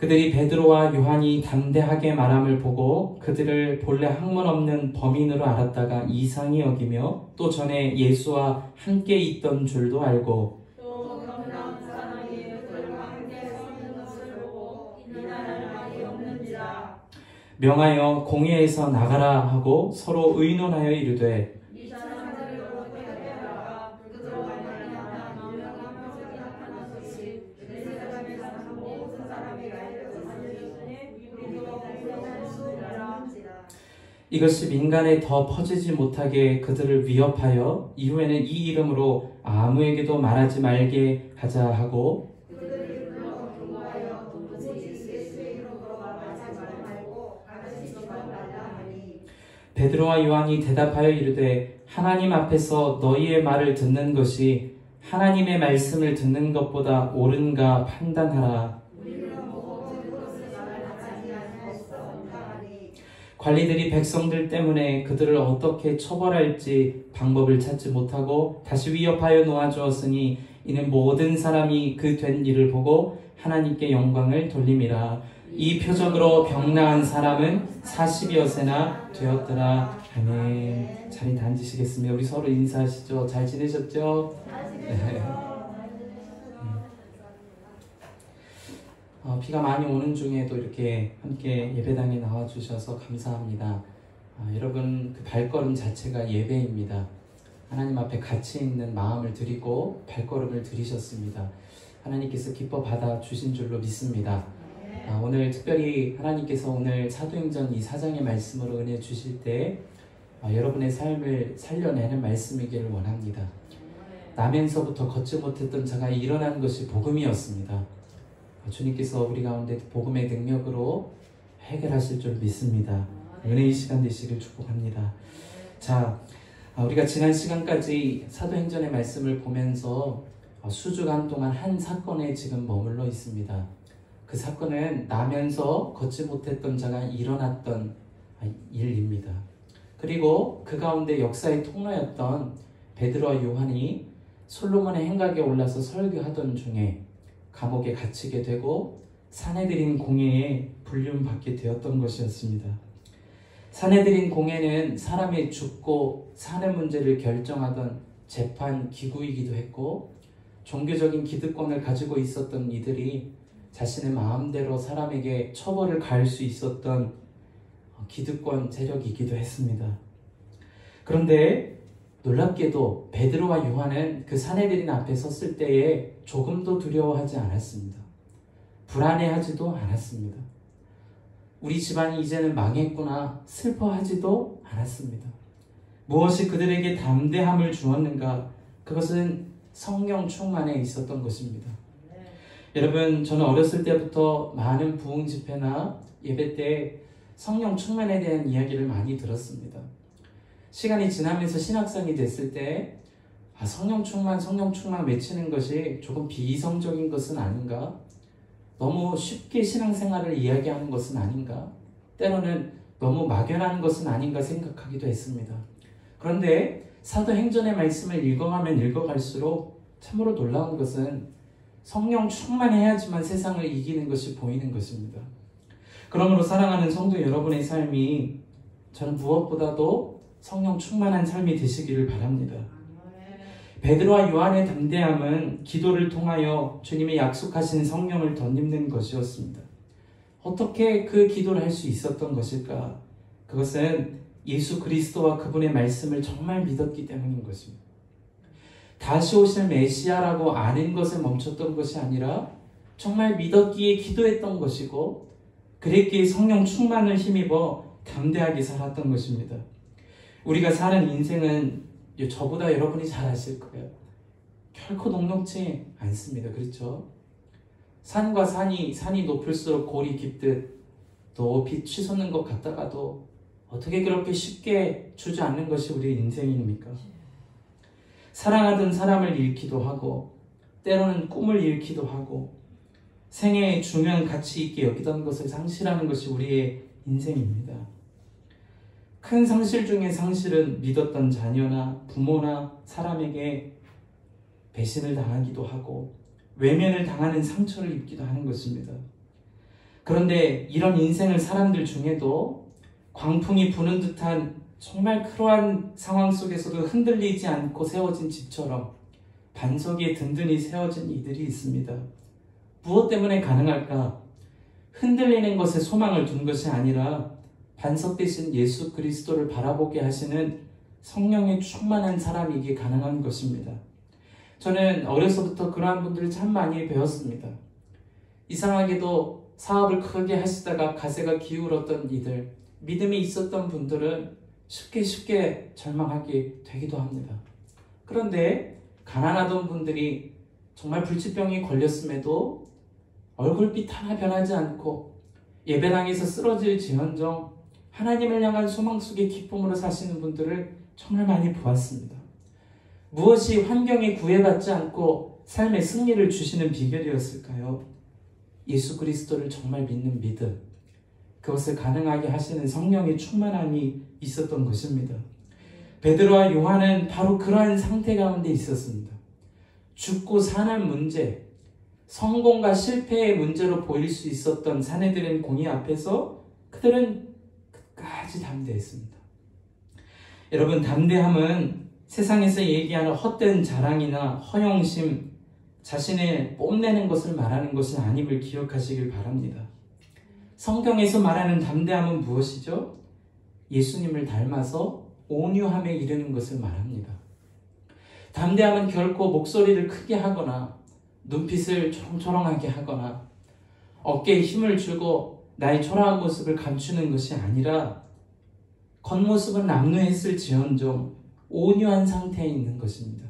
그들이 베드로와 요한이 담대하게 말함을 보고 그들을 본래 학문 없는 범인으로 알았다가 이상히 여기며 또 전에 예수와 함께 있던 줄도 알고 또 병나은 사람이 그들과 함께 섰는 것을 보고 이날은 말이 없는지라. 명하여 공회에서 나가라 하고 서로 의논하여 이르되 이 사람들을 어떻게 하랴. 그들과 말미암아 유명한 표적이 나타난 것이 예루살렘에 사는 모든 사람이 알려졌으니 우리도 공경할 수 없느라. 이것이 민간에 더 퍼지지 못하게 그들을 위협하여 이후에는 이 이름으로 아무에게도 말하지 말게 하자 하고 그들이 불러 경고하여 오직 예수의 이름으로 말하지 말고 가르치지 말라 하니. 베드로와 요한이 대답하여 이르되 하나님 앞에서 너희의 말을 듣는 것이 하나님의 말씀을 듣는 것보다 옳은가 판단하라. 우리는 모든 것을 말하지 아니하였사온다 하니. 관리들이 백성들 때문에 그들을 어떻게 처벌할지 방법을 찾지 못하고 다시 위협하여 놓아주었으니 이는 모든 사람이 그 된 일을 보고 하나님께 영광을 돌림이라. 이 표적으로 병나은 사람은 40여 세나 되었더라. 아멘. 자리 다 앉으시겠습니다. 우리 서로 인사하시죠. 잘 지내셨죠? 비가 많이 오는 중에도 이렇게 함께 예배당에 나와주셔서 감사합니다. 여러분 그 발걸음 자체가 예배입니다. 하나님 앞에 가치 있는 마음을 드리고 발걸음을 들이셨습니다. 하나님께서 기뻐 받아주신 줄로 믿습니다. 오늘 특별히 하나님께서 오늘 사도행전 이 4장의 말씀으로 은혜 주실 때 여러분의 삶을 살려내는 말씀이기를 원합니다. 나면서부터 걷지 못했던 자가 일어난 것이 복음이었습니다. 주님께서 우리 가운데 복음의 능력으로 해결하실 줄 믿습니다. 은혜의 시간 되시길 축복합니다. 자, 우리가 지난 시간까지 사도행전의 말씀을 보면서 수주간 동안 한 사건에 지금 머물러 있습니다. 그 사건은 나면서 걷지 못했던 자가 일어났던 일입니다. 그리고 그 가운데 역사의 통로였던 베드로와 요한이 솔로몬의 행각에 올라서 설교하던 중에 감옥에 갇히게 되고 사내들인 공회에 불륜받게 되었던 것이었습니다. 사내들인 공회는 사람이 죽고 사는 문제를 결정하던 재판 기구이기도 했고 종교적인 기득권을 가지고 있었던 이들이 자신의 마음대로 사람에게 처벌을 가할 수 있었던 기득권 세력이기도 했습니다. 그런데 놀랍게도 베드로와 요한은 그 사내들인 앞에 섰을 때에 조금도 두려워하지 않았습니다. 불안해하지도 않았습니다. 우리 집안이 이제는 망했구나 슬퍼하지도 않았습니다. 무엇이 그들에게 담대함을 주었는가? 그것은 성령 충만에 있었던 것입니다. 여러분, 저는 어렸을 때부터 많은 부흥 집회나 예배 때 성령 충만에 대한 이야기를 많이 들었습니다. 시간이 지나면서 신학생이 됐을 때 성령 충만 외치는 것이 조금 비이성적인 것은 아닌가? 너무 쉽게 신앙생활을 이야기하는 것은 아닌가? 때로는 너무 막연한 것은 아닌가 생각하기도 했습니다. 그런데 사도행전의 말씀을 읽어가면 읽어갈수록 참으로 놀라운 것은 성령 충만해야지만 세상을 이기는 것이 보이는 것입니다. 그러므로 사랑하는 성도 여러분의 삶이 저는 무엇보다도 성령 충만한 삶이 되시기를 바랍니다. 베드로와 요한의 담대함은 기도를 통하여 주님의 약속하신 성령을 덧입는 것이었습니다. 어떻게 그 기도를 할 수 있었던 것일까? 그것은 예수 그리스도와 그분의 말씀을 정말 믿었기 때문인 것입니다. 다시 오실 메시아라고 아는 것에 멈췄던 것이 아니라 정말 믿었기에 기도했던 것이고 그랬기에 성령 충만을 힘입어 담대하게 살았던 것입니다. 우리가 사는 인생은 저보다 여러분이 잘 아실 거예요. 결코 녹록지 않습니다. 그렇죠? 산과 산이 높을수록 골이 깊듯 높이 치솟는 것 같다가도 어떻게 그렇게 쉽게 주저앉는 것이 우리의 인생입니까? 사랑하던 사람을 잃기도 하고 때로는 꿈을 잃기도 하고 생애에 중요한 가치 있게 여기던 것을 상실하는 것이 우리의 인생입니다. 큰 상실 중의 상실은 믿었던 자녀나 부모나 사람에게 배신을 당하기도 하고 외면을 당하는 상처를 입기도 하는 것입니다. 그런데 이런 인생을 사람들 중에도 광풍이 부는 듯한 정말 그러한 상황 속에서도 흔들리지 않고 세워진 집처럼 반석 위에 든든히 세워진 이들이 있습니다. 무엇 때문에 가능할까? 흔들리는 것에 소망을 둔 것이 아니라 반석 대신 예수 그리스도를 바라보게 하시는 성령의 충만한 사람이기에 가능한 것입니다. 저는 어려서부터 그러한 분들을 참 많이 배웠습니다. 이상하게도 사업을 크게 하시다가 가세가 기울었던 이들, 믿음이 있었던 분들은 쉽게 절망하게 되기도 합니다. 그런데 가난하던 분들이 정말 불치병이 걸렸음에도 얼굴빛 하나 변하지 않고 예배당에서 쓰러질지언정 하나님을 향한 소망 속에 기쁨으로 사시는 분들을 정말 많이 보았습니다. 무엇이 환경에 구애받지 않고 삶의 승리를 주시는 비결이었을까요? 예수 그리스도를 정말 믿는 믿음, 그것을 가능하게 하시는 성령의 충만함이 있었던 것입니다. 베드로와 요한은 바로 그러한 상태 가운데 있었습니다. 죽고 사는 문제, 성공과 실패의 문제로 보일 수 있었던 사내들의 공의 앞에서 그들은 끝까지 담대했습니다. 여러분, 담대함은 세상에서 얘기하는 헛된 자랑이나 허영심, 자신을 뽐내는 것을 말하는 것이 아님을 기억하시길 바랍니다. 성경에서 말하는 담대함은 무엇이죠? 예수님을 닮아서 온유함에 이르는 것을 말합니다. 담대함은 결코 목소리를 크게 하거나 눈빛을 초롱초롱하게 하거나 어깨에 힘을 주고 나의 초라한 모습을 감추는 것이 아니라 겉모습은 남루했을지언정 온유한 상태에 있는 것입니다.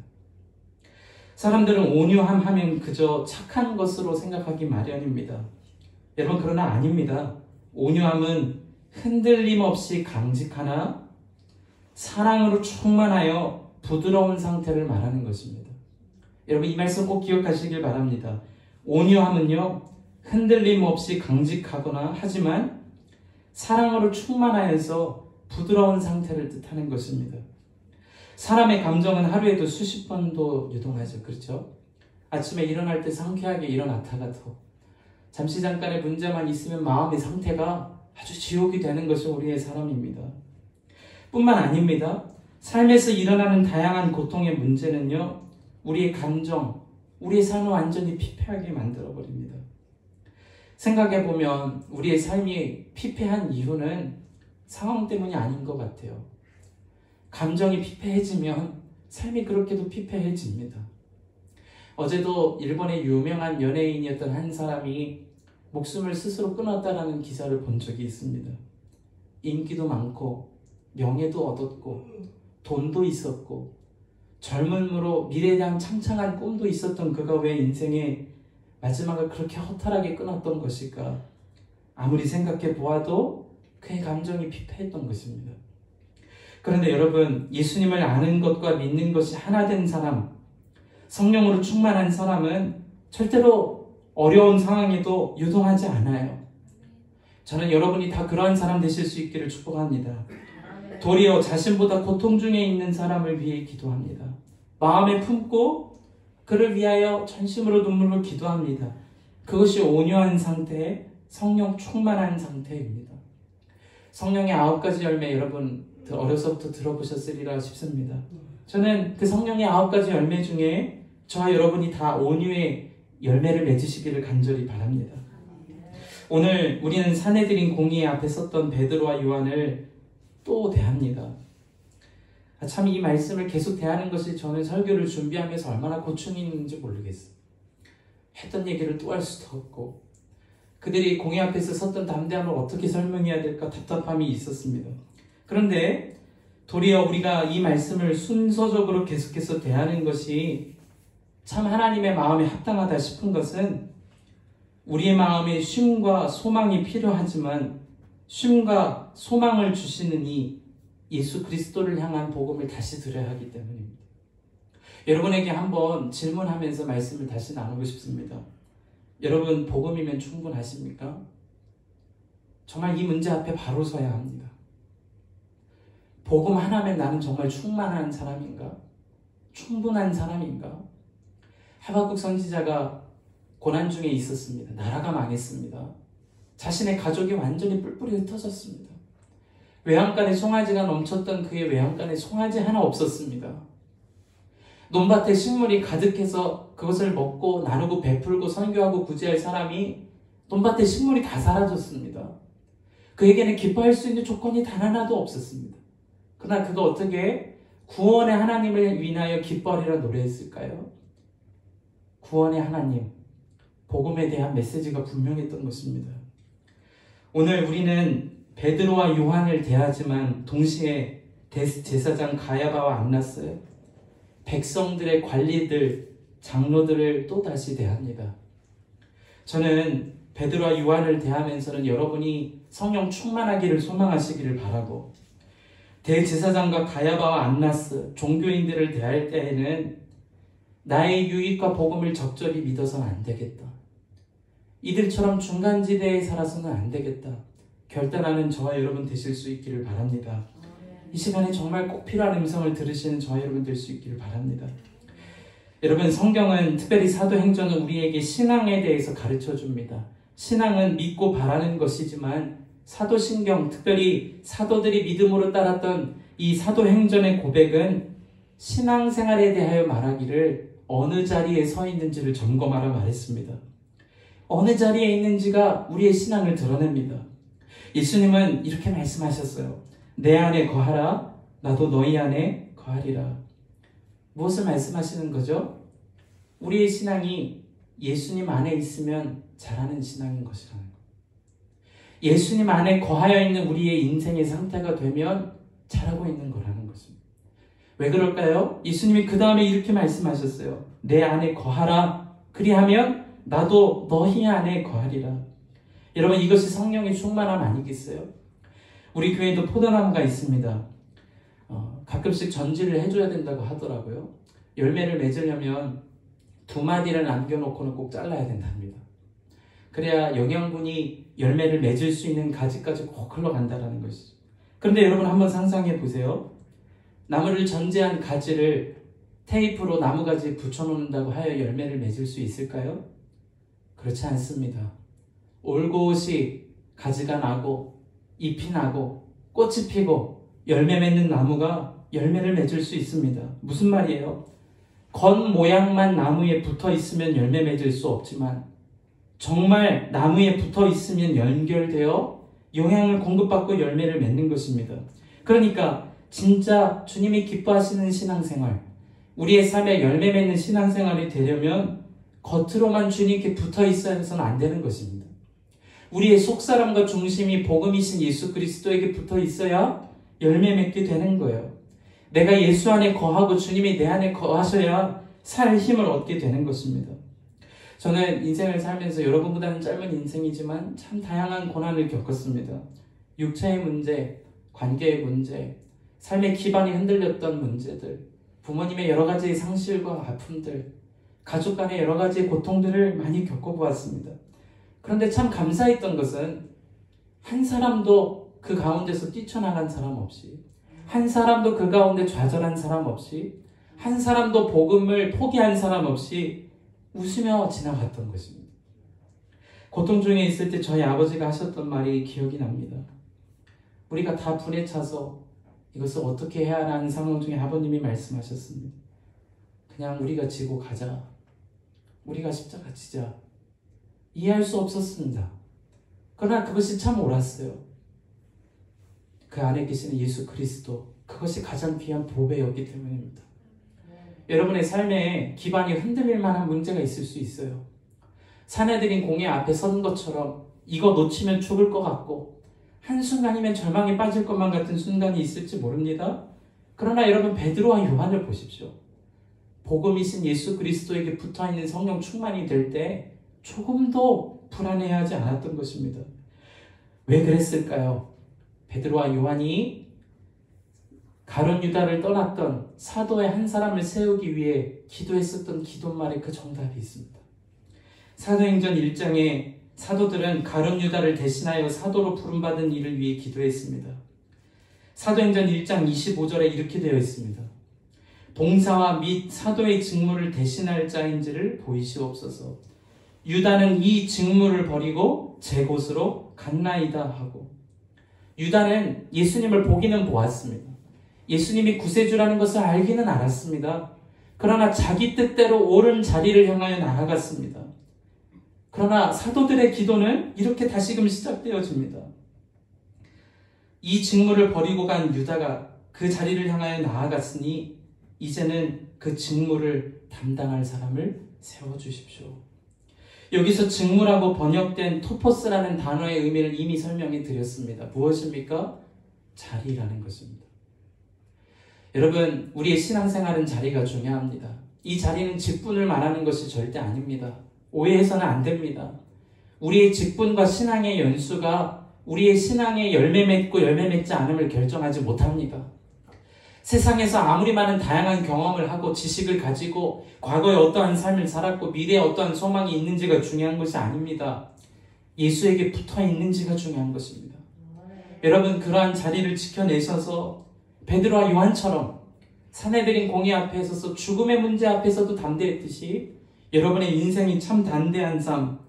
사람들은 온유함 하면 그저 착한 것으로 생각하기 마련입니다. 여러분, 그러나 아닙니다. 온유함은 흔들림 없이 강직하나 사랑으로 충만하여 부드러운 상태를 말하는 것입니다. 여러분, 이 말씀 꼭 기억하시길 바랍니다. 온유함은요, 흔들림 없이 강직하거나 하지만 사랑으로 충만하여서 부드러운 상태를 뜻하는 것입니다. 사람의 감정은 하루에도 수십 번도 유동하죠. 그렇죠? 아침에 일어날 때 상쾌하게 일어났다가도 잠시 잠깐의 문제만 있으면 마음의 상태가 아주 지옥이 되는 것이 우리의 사람입니다. 뿐만 아닙니다. 삶에서 일어나는 다양한 고통의 문제는요, 우리의 감정, 우리의 삶을 완전히 피폐하게 만들어버립니다. 생각해보면 우리의 삶이 피폐한 이유는 상황 때문이 아닌 것 같아요. 감정이 피폐해지면 삶이 그렇게도 피폐해집니다. 어제도 일본의 유명한 연예인이었던 한 사람이 목숨을 스스로 끊었다라는 기사를 본 적이 있습니다. 인기도 많고 명예도 얻었고 돈도 있었고 젊음으로 미래에 대한 창창한 꿈도 있었던 그가 왜 인생의 마지막을 그렇게 허탈하게 끊었던 것일까? 아무리 생각해 보아도 그의 감정이 피폐했던 것입니다. 그런데 여러분, 예수님을 아는 것과 믿는 것이 하나 된 사람, 성령으로 충만한 사람은 절대로 어려운 상황에도 유동하지 않아요. 저는 여러분이 다 그러한 사람 되실 수 있기를 축복합니다. 도리어 자신보다 고통 중에 있는 사람을 위해 기도합니다. 마음에 품고 그를 위하여 전심으로 눈물로 기도합니다. 그것이 온유한 상태, 성령 충만한 상태입니다. 성령의 9가지 열매, 여러분 어려서부터 들어보셨으리라 싶습니다. 저는 그 성령의 9가지 열매 중에 저와 여러분이 다 온유의 열매를 맺으시기를 간절히 바랍니다. 오늘 우리는 사내들인 공의 앞에 섰던 베드로와 요한을 또 대합니다. 참 이 말씀을 계속 대하는 것이 저는 설교를 준비하면서 얼마나 고충이 있는지 모르겠어요. 했던 얘기를 또 할 수도 없고 그들이 공의 앞에서 섰던 담대함을 어떻게 설명해야 될까 답답함이 있었습니다. 그런데 도리어 우리가 이 말씀을 순서적으로 계속해서 대하는 것이 참 하나님의 마음에 합당하다 싶은 것은 우리의 마음에 쉼과 소망이 필요하지만 쉼과 소망을 주시는 이 예수 그리스도를 향한 복음을 다시 들어야 하기 때문입니다. 여러분에게 한번 질문하면서 말씀을 다시 나누고 싶습니다. 여러분, 복음이면 충분하십니까? 정말 이 문제 앞에 바로 서야 합니다. 복음 하나면 나는 정말 충만한 사람인가? 충분한 사람인가? 하박국 선지자가 고난 중에 있었습니다. 나라가 망했습니다. 자신의 가족이 완전히 뿔뿔이 흩어졌습니다. 외양간에 송아지가 넘쳤던 그의 외양간에 송아지 하나 없었습니다. 논밭에 식물이 가득해서 그것을 먹고 나누고 베풀고 선교하고 구제할 사람이 논밭에 식물이 다 사라졌습니다. 그에게는 기뻐할 수 있는 조건이 단 하나도 없었습니다. 그러나 그가 어떻게 구원의 하나님을 위하여 기뻐하리라 노래했을까요? 구원의 하나님, 복음에 대한 메시지가 분명했던 것입니다. 오늘 우리는 베드로와 요한을 대하지만 동시에 제사장 가야바와 안나스, 백성들의 관리들, 장로들을 또다시 대합니다. 저는 베드로와 요한을 대하면서는 여러분이 성령 충만하기를 소망하시기를 바라고, 대제사장과 가야바와 안나스, 종교인들을 대할 때에는 나의 유익과 복음을 적절히 믿어서는 안 되겠다. 이들처럼 중간지대에 살아서는 안 되겠다. 결단하는 저와 여러분 되실 수 있기를 바랍니다. 이 시간에 정말 꼭 필요한 음성을 들으시는 저와 여러분 될 수 있기를 바랍니다. 여러분, 성경은 특별히 사도행전은 우리에게 신앙에 대해서 가르쳐 줍니다. 신앙은 믿고 바라는 것이지만 사도신경, 특별히 사도들이 믿음으로 따랐던 이 사도행전의 고백은 신앙생활에 대하여 말하기를 어느 자리에 서 있는지를 점검하라 말했습니다. 어느 자리에 있는지가 우리의 신앙을 드러냅니다. 예수님은 이렇게 말씀하셨어요. 내 안에 거하라, 나도 너희 안에 거하리라. 무엇을 말씀하시는 거죠? 우리의 신앙이 예수님 안에 있으면 잘하는 신앙인 것이라는 것. 예수님 안에 거하여 있는 우리의 인생의 상태가 되면 잘하고 있는 거라는 것입니다. 왜 그럴까요? 예수님이 그 다음에 이렇게 말씀하셨어요. 내 안에 거하라. 그리하면 나도 너희 안에 거하리라. 여러분, 이것이 성령의 충만함 아니겠어요? 우리 교회에도 포도나무가 있습니다. 가끔씩 전지를 해줘야 된다고 하더라고요. 열매를 맺으려면 2마디를 남겨놓고는 꼭 잘라야 된답니다. 그래야 영양분이 열매를 맺을 수 있는 가지까지 꼭 흘러간다는 것이죠. 그런데 여러분 한번 상상해 보세요. 나무를 전제한 가지를 테이프로 나무가지에 붙여놓는다고 하여 열매를 맺을 수 있을까요? 그렇지 않습니다. 올곧이 가지가 나고 잎이 나고 꽃이 피고 열매 맺는 나무가 열매를 맺을 수 있습니다. 무슨 말이에요? 겉 모양만 나무에 붙어 있으면 열매 맺을 수 없지만 정말 나무에 붙어 있으면 연결되어 영양을 공급받고 열매를 맺는 것입니다. 그러니까 진짜 주님이 기뻐하시는 신앙생활, 우리의 삶에 열매 맺는 신앙생활이 되려면 겉으로만 주님께 붙어 있어야 해서는 안 되는 것입니다. 우리의 속사람과 중심이 복음이신 예수 그리스도에게 붙어 있어야 열매 맺게 되는 거예요. 내가 예수 안에 거하고 주님이 내 안에 거하셔야 살 힘을 얻게 되는 것입니다. 저는 인생을 살면서 여러분보다는 짧은 인생이지만 참 다양한 고난을 겪었습니다. 육체의 문제, 관계의 문제, 삶의 기반이 흔들렸던 문제들, 부모님의 여러 가지 상실과 아픔들, 가족 간의 여러 가지 고통들을 많이 겪어보았습니다. 그런데 참 감사했던 것은 한 사람도 그 가운데서 뛰쳐나간 사람 없이, 한 사람도 그 가운데 좌절한 사람 없이, 한 사람도 복음을 포기한 사람 없이 웃으며 지나갔던 것입니다. 고통 중에 있을 때 저희 아버지가 하셨던 말이 기억이 납니다. 우리가 다 불에 차서 이것을 어떻게 해야 하는 상황 중에 아버님이 말씀하셨습니다. 그냥 우리가 지고 가자. 우리가 십자가 지자. 이해할 수 없었습니다. 그러나 그것이 참 옳았어요. 그 안에 계시는 예수 그리스도, 그것이 가장 귀한 보배였기 때문입니다. 여러분의 삶에 기반이 흔들릴 만한 문제가 있을 수 있어요. 사내들인 공예 앞에 선 것처럼 이거 놓치면 죽을 것 같고 한순간이면 절망에 빠질 것만 같은 순간이 있을지 모릅니다. 그러나 여러분, 베드로와 요한을 보십시오. 복음이신 예수 그리스도에게 붙어있는 성령 충만이 될 때 조금도 불안해하지 않았던 것입니다. 왜 그랬을까요? 베드로와 요한이 가룟 유다를 떠났던 사도의 한 사람을 세우기 위해 기도했었던 기도말에 그 정답이 있습니다. 사도행전 1장에 사도들은 가룟 유다를 대신하여 사도로 부름받은 이를 위해 기도했습니다. 사도행전 1장 25절에 이렇게 되어 있습니다. 봉사와 및 사도의 직무를 대신할 자인지를 보이시옵소서. 유다는 이 직무를 버리고 제 곳으로 갔나이다 하고, 유다는 예수님을 보기는 보았습니다. 예수님이 구세주라는 것을 알기는 알았습니다. 그러나 자기 뜻대로 옳은 자리를 향하여 나아갔습니다. 그러나 사도들의 기도는 이렇게 다시금 시작되어집니다. 이 직무를 버리고 간 유다가 그 자리를 향하여 나아갔으니 이제는 그 직무를 담당할 사람을 세워주십시오. 여기서 직무라고 번역된 토포스라는 단어의 의미를 이미 설명해 드렸습니다. 무엇입니까? 자리라는 것입니다. 여러분, 우리의 신앙생활은 자리가 중요합니다. 이 자리는 직분을 말하는 것이 절대 아닙니다. 오해해서는 안 됩니다. 우리의 직분과 신앙의 연수가 우리의 신앙의 열매 맺고 열매 맺지 않음을 결정하지 못합니다. 세상에서 아무리 많은 다양한 경험을 하고 지식을 가지고 과거에 어떠한 삶을 살았고 미래에 어떠한 소망이 있는지가 중요한 것이 아닙니다. 예수에게 붙어 있는지가 중요한 것입니다. 여러분, 그러한 자리를 지켜내셔서 베드로와 요한처럼 사내들인 공의 앞에 서서 죽음의 문제 앞에서도 담대했듯이 여러분의 인생이 참 담대한 삶,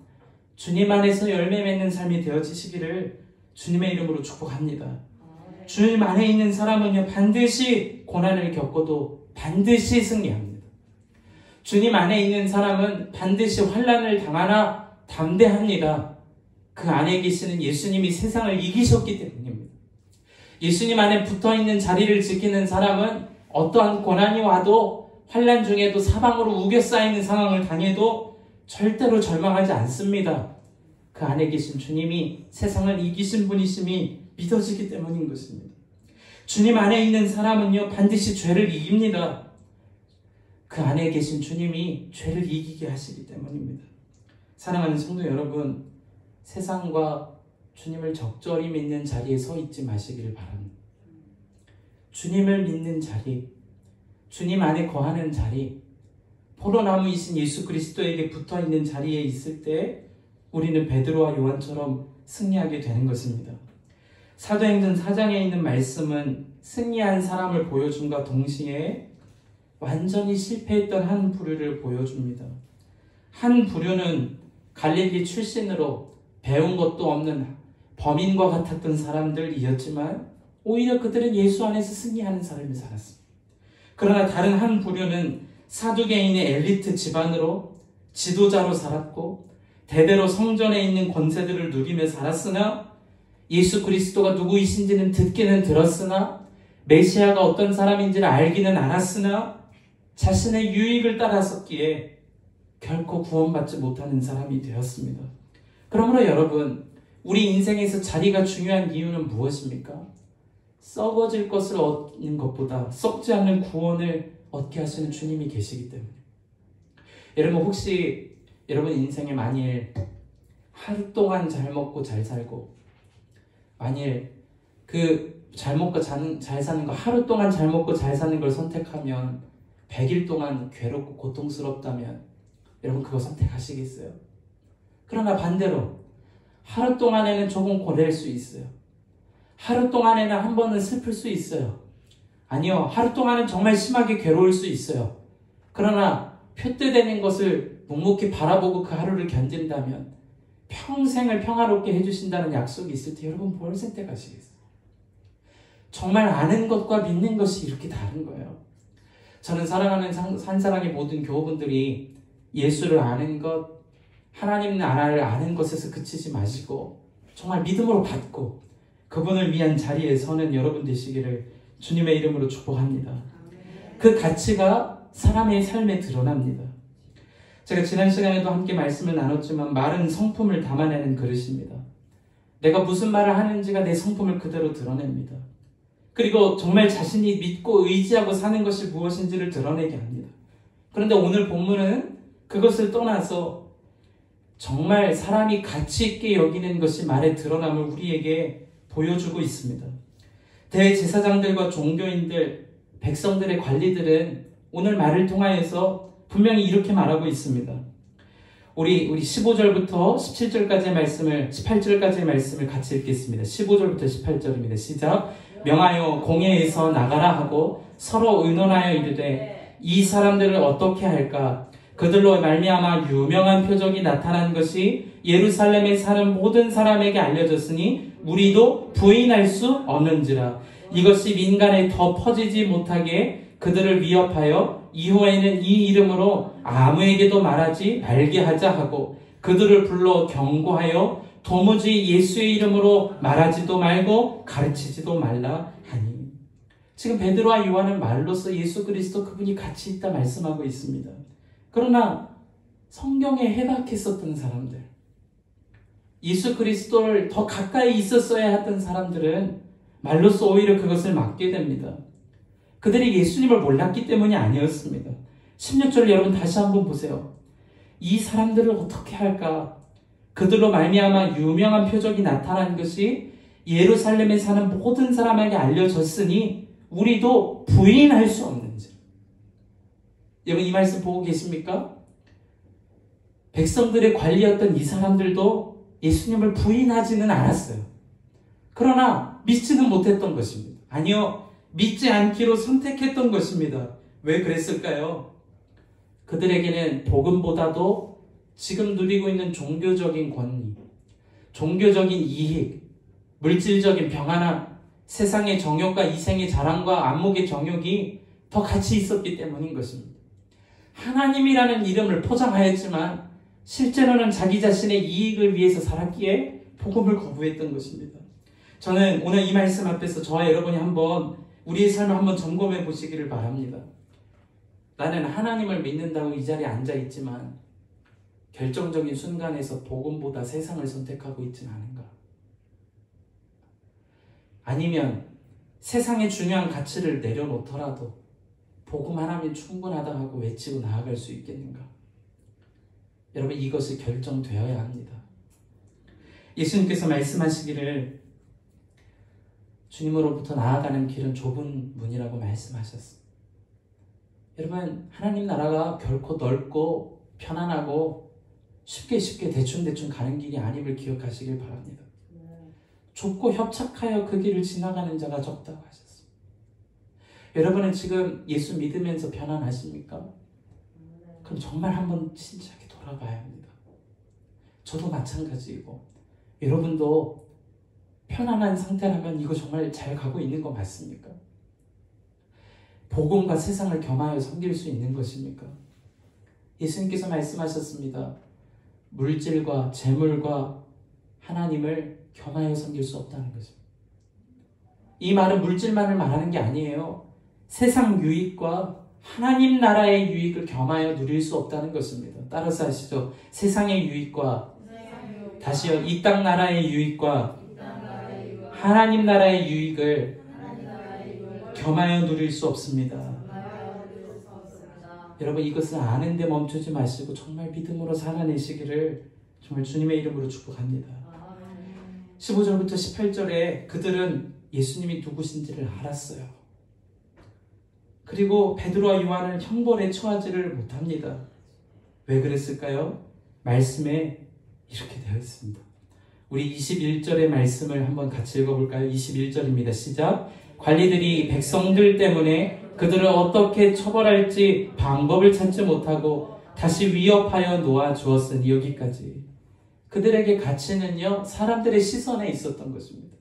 주님 안에서 열매 맺는 삶이 되어지시기를 주님의 이름으로 축복합니다. 주님 안에 있는 사람은요, 반드시 고난을 겪어도 반드시 승리합니다. 주님 안에 있는 사람은 반드시 환난을 당하나 담대합니다. 그 안에 계시는 예수님이 세상을 이기셨기 때문입니다. 예수님 안에 붙어있는 자리를 지키는 사람은 어떠한 고난이 와도 환난 중에도 사방으로 우겨싸이는 상황을 당해도 절대로 절망하지 않습니다. 그 안에 계신 주님이 세상을 이기신 분이심이 믿어지기 때문인 것입니다. 주님 안에 있는 사람은요, 반드시 죄를 이깁니다. 그 안에 계신 주님이 죄를 이기게 하시기 때문입니다. 사랑하는 성도 여러분, 세상과 주님을 적절히 믿는 자리에 서 있지 마시기를 바랍니다. 주님을 믿는 자리, 주님 안에 거하는 자리, 포도나무이신 예수 그리스도에게 붙어있는 자리에 있을 때 우리는 베드로와 요한처럼 승리하게 되는 것입니다. 사도행전 4장에 있는 말씀은 승리한 사람을 보여줌과 동시에 완전히 실패했던 한 부류를 보여줍니다. 한 부류는 갈릴리 출신으로 배운 것도 없는 범인과 같았던 사람들이었지만 오히려 그들은 예수 안에서 승리하는 삶을 살았습니다. 그러나 다른 한 부류는 사두개인의 엘리트 집안으로 지도자로 살았고 대대로 성전에 있는 권세들을 누리며 살았으나 예수 그리스도가 누구이신지는 듣기는 들었으나 메시아가 어떤 사람인지를 알기는 알았으나 자신의 유익을 따랐었기에 결코 구원받지 못하는 사람이 되었습니다. 그러므로 여러분, 우리 인생에서 자리가 중요한 이유는 무엇입니까? 썩어질 것을 얻는 것보다 썩지 않는 구원을 얻게 하시는 주님이 계시기 때문에. 여러분, 혹시 여러분 인생에 만일 하루 동안 잘 먹고 잘 살고 만일 그 잘 먹고 잘 사는 거, 하루 동안 잘 먹고 잘 사는 걸 선택하면 100일 동안 괴롭고 고통스럽다면 여러분 그거 선택하시겠어요? 그러나 반대로 하루 동안에는 조금 고될 수 있어요. 하루 동안에는 한 번은 슬플 수 있어요. 아니요, 하루 동안은 정말 심하게 괴로울 수 있어요. 그러나 표대되는 것을 묵묵히 바라보고 그 하루를 견딘다면 평생을 평화롭게 해주신다는 약속이 있을 때 여러분 뭘 선택하시겠어요? 정말 아는 것과 믿는 것이 이렇게 다른 거예요. 저는 사랑하는 산사랑의 모든 교우분들이 예수를 아는 것, 하나님 나라를 아는 것에서 그치지 마시고 정말 믿음으로 받고 그분을 위한 자리에 서는 여러분 되시기를 주님의 이름으로 축복합니다. 그 가치가 사람의 삶에 드러납니다. 제가 지난 시간에도 함께 말씀을 나눴지만 말은 성품을 담아내는 그릇입니다. 내가 무슨 말을 하는지가 내 성품을 그대로 드러냅니다. 그리고 정말 자신이 믿고 의지하고 사는 것이 무엇인지를 드러내게 합니다. 그런데 오늘 본문은 그것을 떠나서 정말 사람이 가치 있게 여기는 것이 말에 드러남을 우리에게 보여주고 있습니다. 대제사장들과 종교인들, 백성들의 관리들은 오늘 말을 통하여서 분명히 이렇게 말하고 있습니다. 우리 15절부터 17절까지의 말씀을, 18절까지의 말씀을 같이 읽겠습니다. 15절부터 18절입니다. 시작. 명하여 공회에서 나가라 하고 서로 의논하여 이르되 이 사람들을 어떻게 할까? 그들로 말미암아 유명한 표적이 나타난 것이 예루살렘에 사는 모든 사람에게 알려졌으니 우리도 부인할 수 없는지라. 이것이 민간에 더 퍼지지 못하게 그들을 위협하여 이후에는 이 이름으로 아무에게도 말하지 말게 하자 하고 그들을 불러 경고하여 도무지 예수의 이름으로 말하지도 말고 가르치지도 말라 하니. 지금 베드로와 요한은 말로써 예수 그리스도 그분이 같이 있다 말씀하고 있습니다. 그러나 성경에 해박했었던 사람들, 예수 그리스도를 더 가까이 있었어야 했던 사람들은 말로써 오히려 그것을 막게 됩니다. 그들이 예수님을 몰랐기 때문이 아니었습니다. 16절 여러분 다시 한번 보세요. 이 사람들을 어떻게 할까? 그들로 말미암아 유명한 표적이 나타난 것이 예루살렘에 사는 모든 사람에게 알려졌으니 우리도 부인할 수 없는지. 여러분 이 말씀 보고 계십니까? 백성들의 관리였던 이 사람들도 예수님을 부인하지는 않았어요. 그러나 믿지는 못했던 것입니다. 아니요, 믿지 않기로 선택했던 것입니다. 왜 그랬을까요? 그들에게는 복음보다도 지금 누리고 있는 종교적인 권리, 종교적인 이익, 물질적인 평안함, 세상의 정욕과 이생의 자랑과 안목의 정욕이 더 같이 있었기 때문인 것입니다. 하나님이라는 이름을 포장하였지만 실제로는 자기 자신의 이익을 위해서 살았기에 복음을 거부했던 것입니다. 저는 오늘 이 말씀 앞에서 저와 여러분이 한번 우리의 삶을 한번 점검해 보시기를 바랍니다. 나는 하나님을 믿는다고 이 자리에 앉아 있지만 결정적인 순간에서 복음보다 세상을 선택하고 있지는 않은가? 아니면 세상의 중요한 가치를 내려놓더라도 복음 하나면 충분하다 하고 외치고 나아갈 수 있겠는가? 여러분 이것이 결정되어야 합니다. 예수님께서 말씀하시기를 주님으로부터 나아가는 길은 좁은 문이라고 말씀하셨습니다. 여러분 하나님 나라가 결코 넓고 편안하고 쉽게 대충 가는 길이 아님을 기억하시길 바랍니다. 좁고 협착하여 그 길을 지나가는 자가 적다고 하셨습니다. 여러분은 지금 예수 믿으면서 편안하십니까? 그럼 정말 한번 진지하게 돌아봐야 합니다. 저도 마찬가지이고 여러분도 편안한 상태라면 이거 정말 잘 가고 있는 거 맞습니까? 복음과 세상을 겸하여 섬길 수 있는 것입니까? 예수님께서 말씀하셨습니다. 물질과 재물과 하나님을 겸하여 섬길 수 없다는 것입니다. 이 말은 물질만을 말하는 게 아니에요. 세상 유익과 하나님 나라의 유익을 겸하여 누릴 수 없다는 것입니다. 따라서 하시죠. 세상의 유익과 다시요. 이 땅 나라의 유익과 하나님 나라의 유익을 겸하여 누릴 수 없습니다. 여러분 이것을 아는데 멈추지 마시고 정말 믿음으로 살아내시기를 정말 주님의 이름으로 축복합니다. 15절부터 18절에 그들은 예수님이 누구신지를 알았어요. 그리고 베드로와 요한을 형벌에 처하지를 못합니다. 왜 그랬을까요? 말씀에 이렇게 되어 있습니다. 우리 21절의 말씀을 한번 같이 읽어볼까요? 21절입니다. 시작. 관리들이 백성들 때문에 그들을 어떻게 처벌할지 방법을 찾지 못하고 다시 위협하여 놓아주었으니 여기까지. 그들에게 가치는요 사람들의 시선에 있었던 것입니다.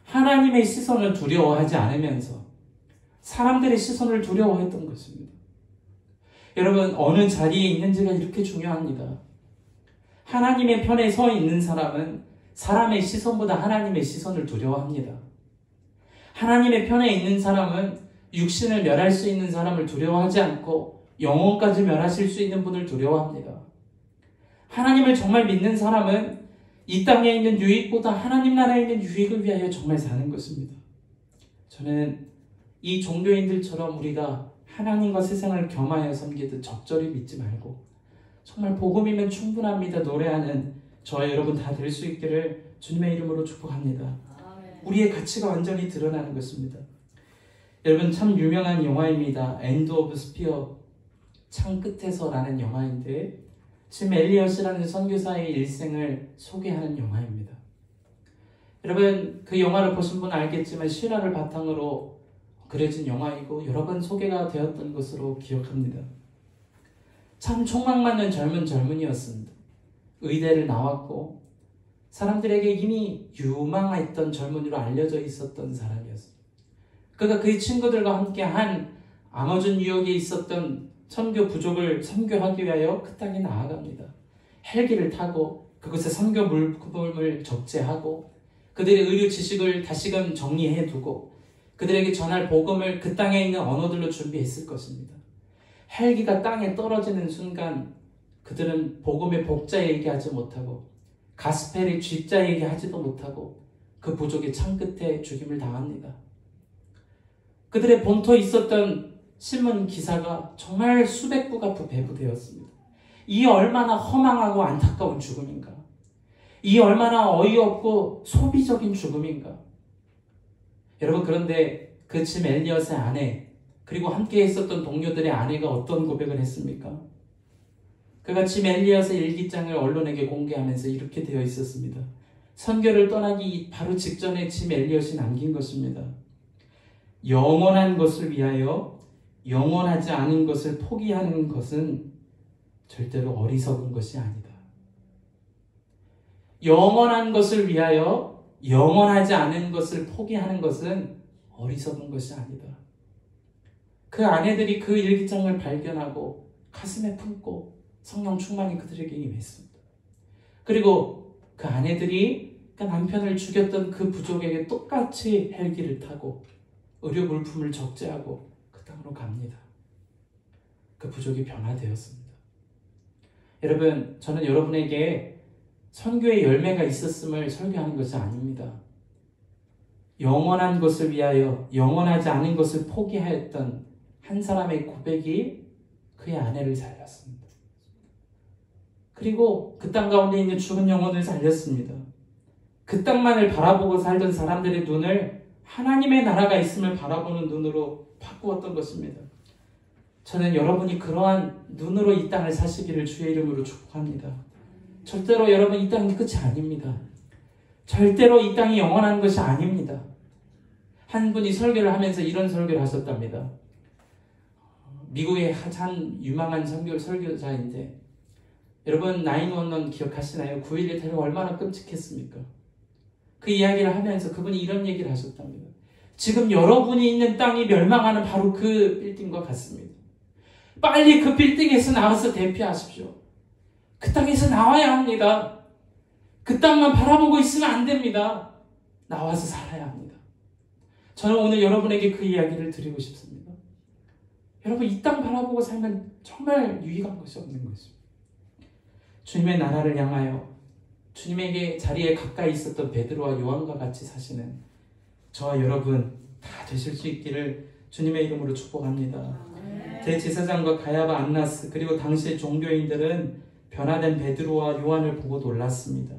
하나님의 시선을 두려워하지 않으면서 사람들의 시선을 두려워했던 것입니다. 여러분 어느 자리에 있는지가 이렇게 중요합니다. 하나님의 편에 서 있는 사람은 사람의 시선보다 하나님의 시선을 두려워합니다. 하나님의 편에 있는 사람은 육신을 멸할 수 있는 사람을 두려워하지 않고 영혼까지 멸하실 수 있는 분을 두려워합니다. 하나님을 정말 믿는 사람은 이 땅에 있는 유익보다 하나님 나라에 있는 유익을 위하여 정말 사는 것입니다. 저는 이 종교인들처럼 우리가 하나님과 세상을 겸하여 섬기듯 적절히 믿지 말고 정말 복음이면 충분합니다 노래하는 저와 여러분 다 될 수 있기를 주님의 이름으로 축복합니다. 우리의 가치가 완전히 드러나는 것입니다. 여러분 참 유명한 영화입니다. 엔드 오브 스피어, 창 끝에서라는 영화인데 짐 엘리엇이라는 선교사의 일생을 소개하는 영화입니다. 여러분 그 영화를 보신 분은 알겠지만 실화를 바탕으로 그려진 영화이고 여러 번 소개가 되었던 것으로 기억합니다. 참 촉망받는 젊은이였습니다. 의대를 나왔고 사람들에게 이미 유망했던 젊은이로 알려져 있었던 사람이었습니다. 그가 그의 친구들과 함께한 아마존 유역에 있었던 선교 부족을 선교하기 위하여 그 땅에 나아갑니다. 헬기를 타고 그곳에 선교 물품을 적재하고 그들의 의료 지식을 다시금 정리해두고 그들에게 전할 복음을 그 땅에 있는 언어들로 준비했을 것입니다. 헬기가 땅에 떨어지는 순간 그들은 복음의 복자 얘기하지 못하고 가스펠의 쥐자 얘기하지도 못하고 그 부족의 창 끝에 죽임을 당합니다. 그들의 본토에 있었던 신문 기사가 정말 수백 부가 배부되었습니다. 이 얼마나 허망하고 안타까운 죽음인가. 이 얼마나 어이없고 소비적인 죽음인가. 여러분, 그런데 그 짐 엘리엇의 아내 그리고 함께 있었던 동료들의 아내가 어떤 고백을 했습니까? 그가 짐 엘리엇의 일기장을 언론에게 공개하면서 이렇게 되어 있었습니다. 선교를 떠나기 바로 직전에 짐 엘리엇이 남긴 것입니다. 영원한 것을 위하여 영원하지 않은 것을 포기하는 것은 절대로 어리석은 것이 아니다. 영원한 것을 위하여 영원하지 않은 것을 포기하는 것은 어리석은 것이 아니다. 그 아내들이 그 일기장을 발견하고 가슴에 품고 성령 충만이 그들에게 임했습니다. 그리고 그 아내들이 그 남편을 죽였던 그 부족에게 똑같이 헬기를 타고 의료 물품을 적재하고 그 땅으로 갑니다. 그 부족이 변화되었습니다. 여러분, 저는 여러분에게 선교의 열매가 있었음을 설교하는 것이 아닙니다. 영원한 것을 위하여 영원하지 않은 것을 포기하였던 한 사람의 고백이 그의 아내를 살렸습니다. 그리고 그 땅 가운데 있는 죽은 영혼을 살렸습니다. 그 땅만을 바라보고 살던 사람들의 눈을 하나님의 나라가 있음을 바라보는 눈으로 바꾸었던 것입니다. 저는 여러분이 그러한 눈으로 이 땅을 사시기를 주의 이름으로 축복합니다. 절대로 여러분 이 땅이 끝이 아닙니다. 절대로 이 땅이 영원한 것이 아닙니다. 한 분이 설교를 하면서 이런 설교를 하셨답니다. 미국의 한 유망한 설교자인데 여러분 911 기억하시나요? 9.11 테러가 얼마나 끔찍했습니까? 그 이야기를 하면서 그분이 이런 얘기를 하셨답니다. 지금 여러분이 있는 땅이 멸망하는 바로 그 빌딩과 같습니다. 빨리 그 빌딩에서 나와서 대피하십시오. 그 땅에서 나와야 합니다. 그 땅만 바라보고 있으면 안 됩니다. 나와서 살아야 합니다. 저는 오늘 여러분에게 그 이야기를 드리고 싶습니다. 여러분, 이 땅 바라보고 살면 정말 유익한 것이 없는 것입니다. 주님의 나라를 향하여 주님에게 자리에 가까이 있었던 베드로와 요한과 같이 사시는 저와 여러분 다 되실 수 있기를 주님의 이름으로 축복합니다. 대제사장과 가야바, 안나스 그리고 당시의 종교인들은 변화된 베드로와 요한을 보고 놀랐습니다.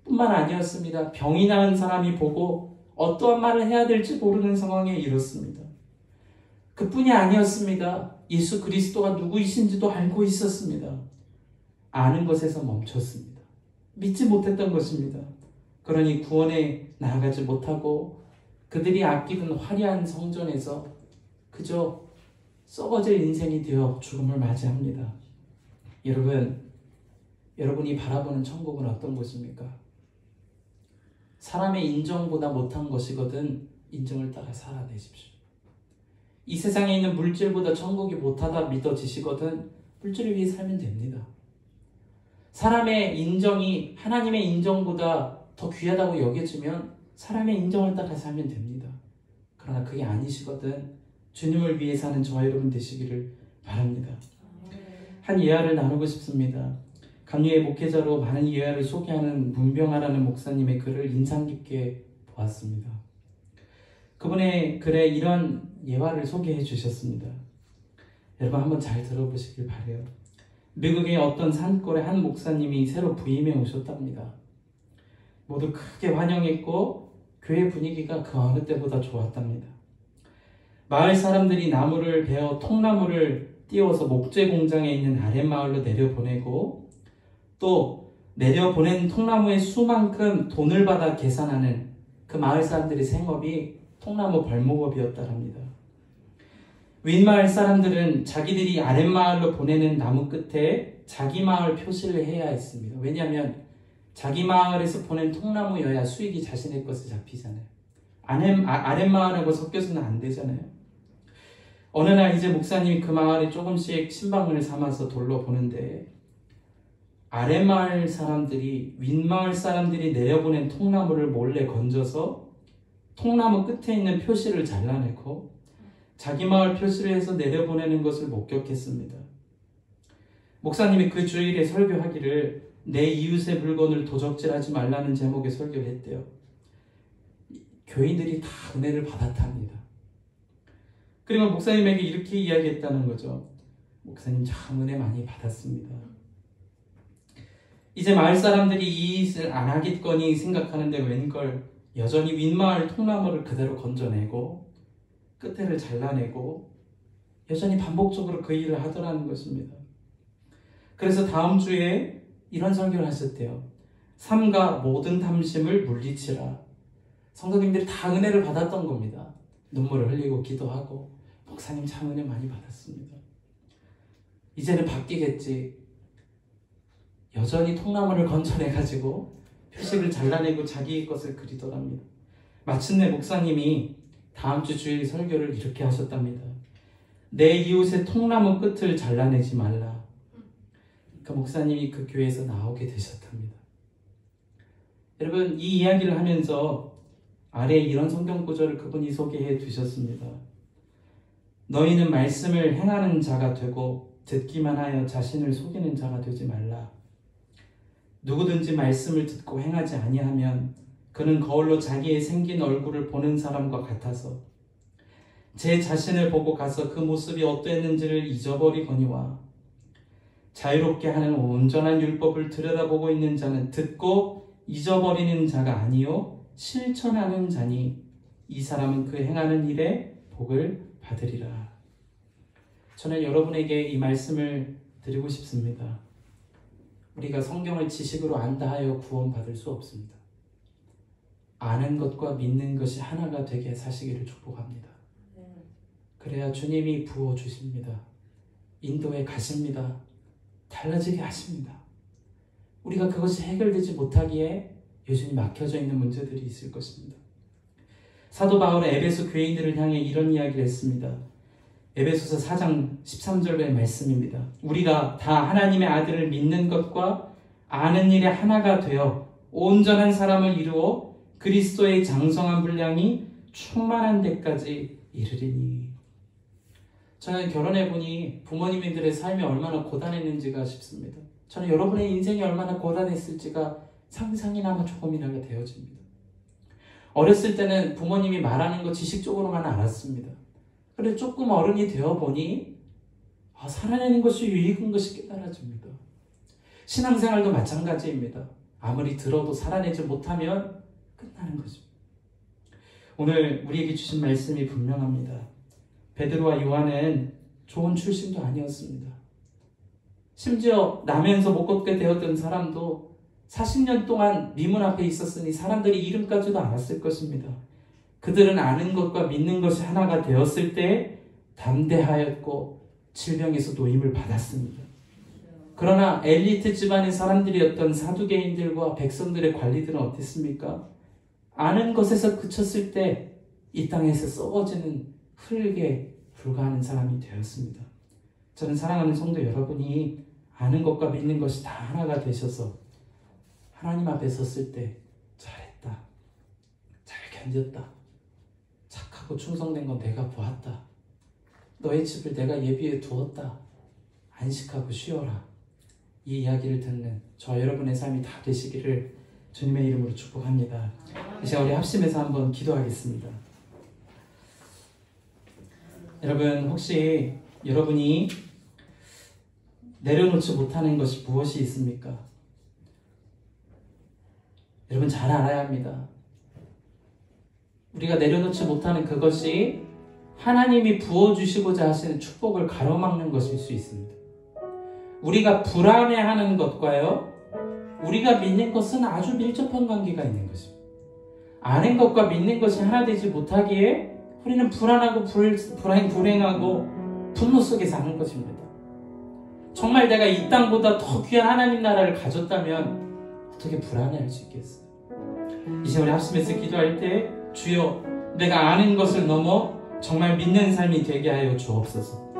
뿐만 아니었습니다. 병이 나은 사람이 보고 어떠한 말을 해야 될지 모르는 상황에 이르렀습니다. 그뿐이 아니었습니다. 예수 그리스도가 누구이신지도 알고 있었습니다. 아는 것에서 멈췄습니다. 믿지 못했던 것입니다. 그러니 구원에 나아가지 못하고 그들이 아끼던 화려한 성전에서 그저 썩어질 인생이 되어 죽음을 맞이합니다. 여러분이 바라보는 천국은 어떤 곳입니까? 사람의 인정보다 못한 것이거든 인정을 따라 살아내십시오. 이 세상에 있는 물질보다 천국이 못하다 믿어지시거든 물질을 위해 살면 됩니다. 사람의 인정이 하나님의 인정보다 더 귀하다고 여겨지면 사람의 인정을 따라 살면 됩니다. 그러나 그게 아니시거든 주님을 위해 사는 저와 여러분 되시기를 바랍니다. 한 예화를 나누고 싶습니다. 감리의 목회자로 많은 예화를 소개하는 문병하라는 목사님의 글을 인상 깊게 보았습니다. 그분의 글에 이런 예화를 소개해 주셨습니다. 여러분 한번 잘 들어보시길 바라요. 미국의 어떤 산골에 한 목사님이 새로 부임해 오셨답니다. 모두 크게 환영했고 교회 분위기가 그 어느 때보다 좋았답니다. 마을 사람들이 나무를 베어 통나무를 띄워서 목재 공장에 있는 아랫마을로 내려보내고 또 내려보낸 통나무의 수만큼 돈을 받아 계산하는 그 마을 사람들의 생업이 통나무 벌목업이었다랍니다. 윗마을 사람들은 자기들이 아랫마을로 보내는 나무 끝에 자기 마을 표시를 해야 했습니다. 왜냐하면 자기 마을에서 보낸 통나무여야 수익이 자신의 것에 잡히잖아요. 아랫마을하고 섞여서는 안 되잖아요. 어느 날 이제 목사님이 그 마을에 조금씩 신방을 삼아서 돌러 보는데 아랫마을 사람들이 윗마을 사람들이 내려보낸 통나무를 몰래 건져서 통나무 끝에 있는 표시를 잘라내고 자기 마을 표시를 해서 내려보내는 것을 목격했습니다. 목사님이 그 주일에 설교하기를 내 이웃의 물건을 도적질하지 말라는 제목의 설교를 했대요. 교인들이 다 은혜를 받았답니다. 그리고 목사님에게 이렇게 이야기했다는 거죠. 목사님 참 은혜 많이 받았습니다. 이제 마을 사람들이 이 일을 안 하겠거니 생각하는데 웬걸 여전히 윗마을 통나무를 그대로 건져내고 끝에를 잘라내고 여전히 반복적으로 그 일을 하더라는 것입니다. 그래서 다음 주에 이런 설교를 하셨대요. 삼가 모든 탐심을 물리치라. 성도님들이 다 은혜를 받았던 겁니다. 눈물을 흘리고 기도하고 목사님 참 은혜 많이 받았습니다. 이제는 바뀌겠지. 여전히 통나무를 건져내가지고 표식을 잘라내고 자기의 것을 그리더랍니다. 마침내 목사님이 다음 주 주일 설교를 이렇게 하셨답니다. 내 이웃의 통나무 끝을 잘라내지 말라. 그러니까 목사님이 그 교회에서 나오게 되셨답니다. 여러분, 이 이야기를 하면서 아래에 이런 성경 구절을 그분이 소개해 두셨습니다. 너희는 말씀을 행하는 자가 되고 듣기만 하여 자신을 속이는 자가 되지 말라. 누구든지 말씀을 듣고 행하지 아니하면 그는 거울로 자기의 생긴 얼굴을 보는 사람과 같아서 제 자신을 보고 가서 그 모습이 어떠했는지를 잊어버리거니와 자유롭게 하는 온전한 율법을 들여다보고 있는 자는 듣고 잊어버리는 자가 아니요 실천하는 자니 이 사람은 그 행하는 일에 복을 받으리라. 저는 여러분에게 이 말씀을 드리고 싶습니다. 우리가 성경을 지식으로 안다 하여 구원받을 수 없습니다. 아는 것과 믿는 것이 하나가 되게 사시기를 축복합니다. 그래야 주님이 부어주십니다. 인도에 가십니다. 달라지게 하십니다. 우리가 그것이 해결되지 못하기에 여전히 막혀져 있는 문제들이 있을 것입니다. 사도 바울은 에베소 교인들을 향해 이런 이야기를 했습니다. 에베소서 4장 13절의 말씀입니다. 우리가 다 하나님의 아들을 믿는 것과 아는 일에 하나가 되어 온전한 사람을 이루어 그리스도의 장성한 분량이 충만한 데까지 이르리니. 저는 결혼해보니 부모님들의 삶이 얼마나 고단했는지가 싶습니다. 저는 여러분의 인생이 얼마나 고단했을지가 상상이나마 조금이나마 되어집니다. 어렸을 때는 부모님이 말하는 거 지식적으로만 알았습니다. 그런데 조금 어른이 되어보니 살아내는 것이 유익한 것이 깨달아집니다. 신앙생활도 마찬가지입니다. 아무리 들어도 살아내지 못하면 끝나는 것입니다. 오늘 우리에게 주신 말씀이 분명합니다. 베드로와 요한은 좋은 출신도 아니었습니다. 심지어 나면서 못 걷게 되었던 사람도 40년 동안 미문 앞에 있었으니 사람들이 이름까지도 알았을 것입니다. 그들은 아는 것과 믿는 것이 하나가 되었을 때 담대하였고 질병에서 노임을 받았습니다. 그러나 엘리트 집안의 사람들이었던 사두개인들과 백성들의 관리들은 어땠습니까? 아는 것에서 그쳤을 때 이 땅에서 썩어지는 흙에 불과하는 사람이 되었습니다. 저는 사랑하는 성도 여러분이 아는 것과 믿는 것이 다 하나가 되셔서 하나님 앞에 섰을 때 잘했다, 잘 견뎠다, 착하고 충성된 건 내가 보았다, 너의 집을 내가 예비해 두었다, 안식하고 쉬어라, 이 이야기를 듣는 저 여러분의 삶이 다 되시기를 주님의 이름으로 축복합니다. 이제 우리 합심해서 한번 기도하겠습니다. 여러분, 혹시 여러분이 내려놓지 못하는 것이 무엇이 있습니까? 여러분 잘 알아야 합니다. 우리가 내려놓지 못하는 그것이 하나님이 부어주시고자 하시는 축복을 가로막는 것일 수 있습니다. 우리가 불안해하는 것과요, 우리가 믿는 것은 아주 밀접한 관계가 있는 것입니다. 아는 것과 믿는 것이 하나 되지 못하기에 우리는 불안하고 불행하고 분노 속에 사는 것입니다. 정말 내가 이 땅보다 더 귀한 하나님 나라를 가졌다면 어떻게 불안해할 수 있겠어요? 이제 우리 합심해서 기도할 때 주여 내가 아는 것을 넘어 정말 믿는 삶이 되게 하여 주옵소서.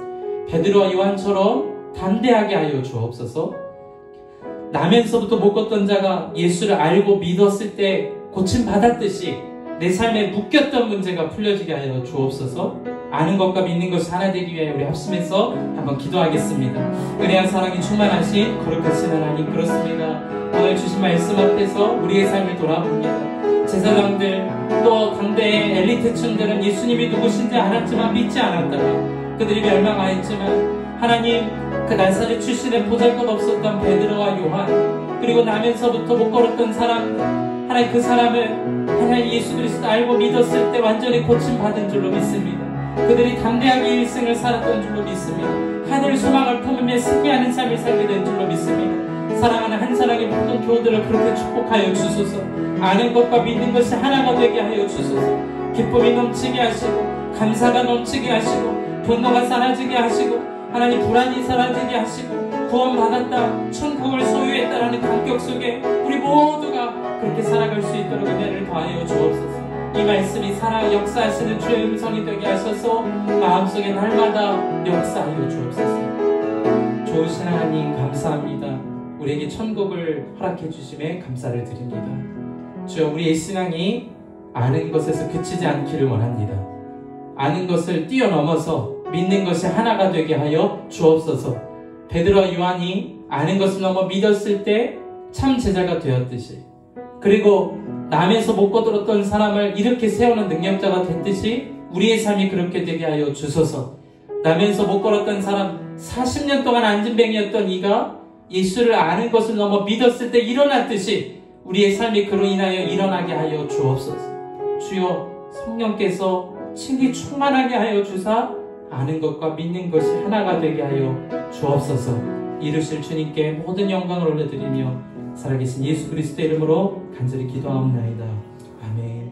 베드로와 요한처럼 담대하게 하여 주옵소서. 나면서부터 못 걷던 자가 예수를 알고 믿었을 때 고침받았듯이 내 삶에 묶였던 문제가 풀려지게 하여 주옵소서. 아는 것과 믿는 것이 하나 되기 위해 우리 합심해서 한번 기도하겠습니다. 은혜와 사랑이 충만하신 거룩하신 하나님, 그렇습니다. 오늘 주신 말씀 앞에서 우리의 삶을 돌아봅니다. 제사장들 또 당대의 엘리트층들은 예수님이 누구신지 알았지만 믿지 않았다가 그들이 멸망하였지만 하나님, 그 나사렛 출신의 보잘것없었던 베드로와 요한, 그리고 나면서부터 못 걸었던 사람, 하나님 그 사람을 하나님 예수 그리스도 알고 믿었을 때 완전히 고침받은 줄로 믿습니다. 그들이 담대하게 일생을 살았던 줄로 믿습니다. 하늘 소망을 품으며 승리하는 삶을 살게 된 줄로 믿습니다. 사랑하는 한 사랑의 모든 교우들을 그렇게 축복하여 주소서. 아는 것과 믿는 것이 하나가 되게 하여 주소서. 기쁨이 넘치게 하시고 감사가 넘치게 하시고 분노가 사라지게 하시고 하나님 불안이 사라지게 하시고 구원받았다, 천국을 소유했다라는 감격 속에 우리 모두가 그렇게 살아갈 수 있도록 은혜를 더하여 주옵소서. 이 말씀이 살아 역사하시는 주의 음성이 되게 하셔서 마음속에 날마다 역사하여 주옵소서. 좋으신 하나님 감사합니다. 우리에게 천국을 허락해 주심에 감사를 드립니다. 주여, 우리의 신앙이 아는 것에서 그치지 않기를 원합니다. 아는 것을 뛰어넘어서 믿는 것이 하나가 되게 하여 주옵소서. 베드로와 요한이 아는 것을 넘어 믿었을 때 참 제자가 되었듯이, 그리고 남에서 못 거들었던 사람을 이렇게 세우는 능력자가 됐듯이 우리의 삶이 그렇게 되게 하여 주소서. 남에서 못 걸었던 사람, 40년 동안 안진뱅이였던 이가 예수를 아는 것을 넘어 믿었을 때 일어났듯이 우리의 삶이 그로 인하여 일어나게 하여 주옵소서. 주여, 성령께서 친히 충만하게 하여 주사 아는 것과 믿는 것이 하나가 되게 하여 주옵소서. 이루실 주님께 모든 영광을 올려드리며 살아계신 예수 그리스도의 이름으로 간절히 기도하옵나이다. 아멘.